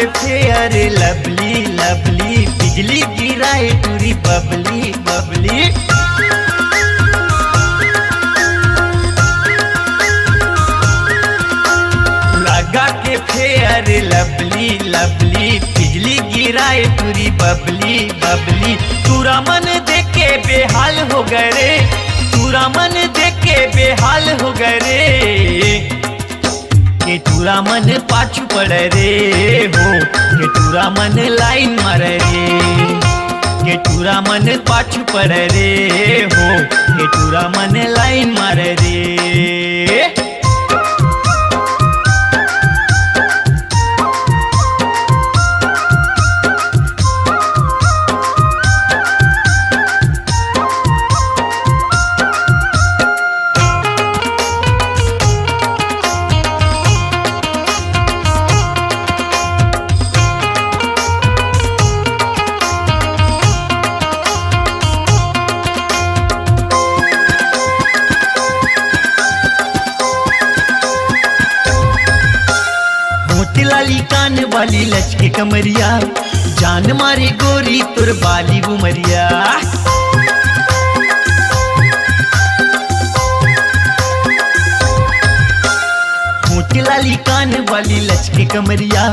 के fair lovely lovely, बिजली गिराए टूरी बबली बबली। लगा के फेयर लवली लवली, बिजली गिराए टूरी बबली बबली। तूरा मन देख के बेहाल हो गए रे, तूरा मन देख के बेहाल हो गए रे। के टूरा मन पाछू पड़े रे हो, के टूरा मन लाइन मारे रे। के टूरा मन पाछू पड़े रे हो, के टूरा मन लाइन मारे रे। लाली कान वाली लचके कमरिया, जान मारी गोरी तुर बाली उमरिया। मोटी लाली कान वाली लचके कमरिया,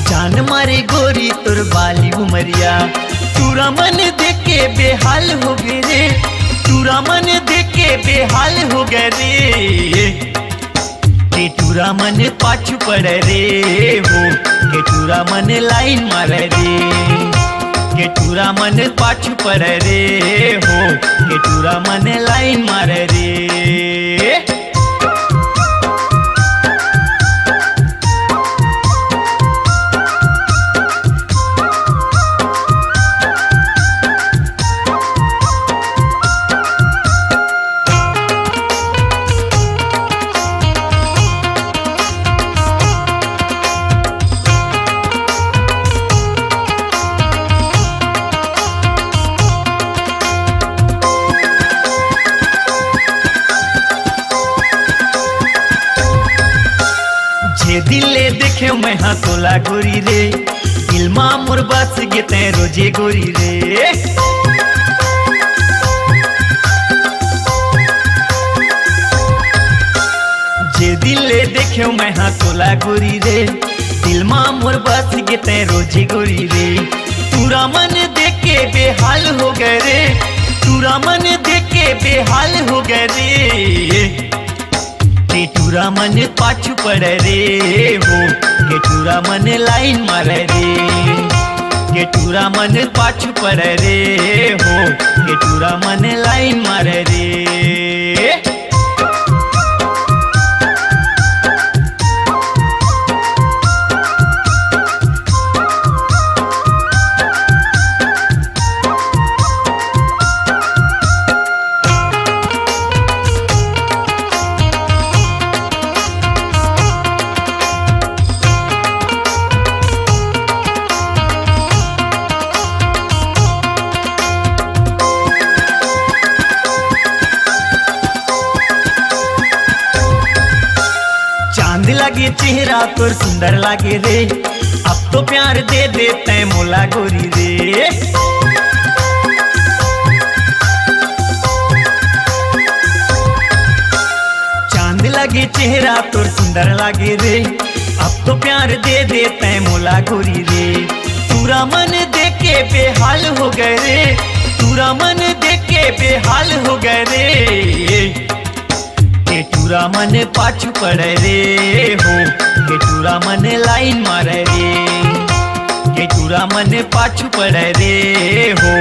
जान मारे गोरी तुर बाली उमरिया। तूरा मन देख के बेहाल हो गए रे, तूरा मन देख के बेहाल हो गए रे। के टूरा मन पाछू पड़े रे हो, के टूरा मन लाइन मारे रे। के टूरा मन पाछू पड़े रे हो, के टूरा मन लाइन मारे रे। दिले देखे मैं हाँ तोला गोरी रे, दिल माँ मोर बस गेते रोजे गोरी रे। जे दिले देखे मैं हाँ तोला गोरी रे, दिल माँ मोर बस गेते रोजे गोरी रे। तूरा मन देख के बेहाल हो गए रे, तूरा मन देख के बेहाल हो गए रे। के टूरा मन पाछू पड़े रे हो, के टूरा मन लाइन मारे रे। के टूरा मन पाछू पड़े रे हो, के टूरा मन लाइन मारे रे। लागे चेहरा तोर सुंदर लागे रे, अब तो प्यार दे देते मोला गोरी रे। चांद लागे चेहरा तोर सुंदर लागे रे, अब तो प्यार दे देते मोला गोरी रे। तूरा मन देख के बेहाल हो गए रे, तूरा मन देख के बेहाल हो गए रे। के टूरा मन पाछू पड़े रे हो, के टूरा मन लाइन मारे रे। के टूरा मन पाछू पड़े रे हो,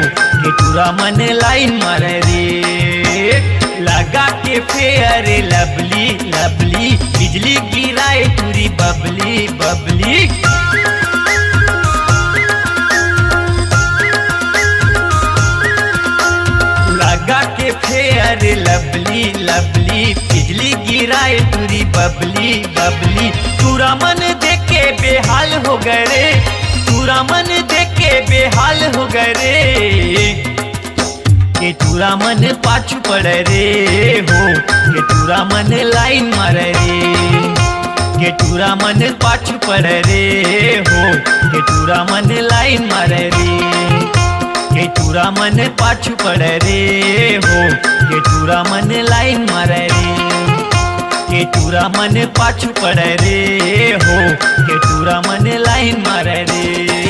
के टूरा मन लाइन मारे रे। लगा के फेयर लवली लवली, बिजली गिराए टूरी बबली बबली। लगा के फेयर लवली लवली, बिजली गिराए टूरी बबली बबली। तूरा मन देख के बेहाल हो गए रे, तूरा मन देख के बेहाल हो गए रे। के टूरा मन पाछू पड़े रे हो, के टूरा मन लाइन मारे रे। केटूरा मन पाछू पड़ रे हो, केटूरा मन लाइन मारे रे, केटूरा मन पाछू पड़ रे हो, केटूरा मन लाइन मारे रे, केटूरा मन पाछू पड़ रे हो, केटूरा मन लाइन मारे रे।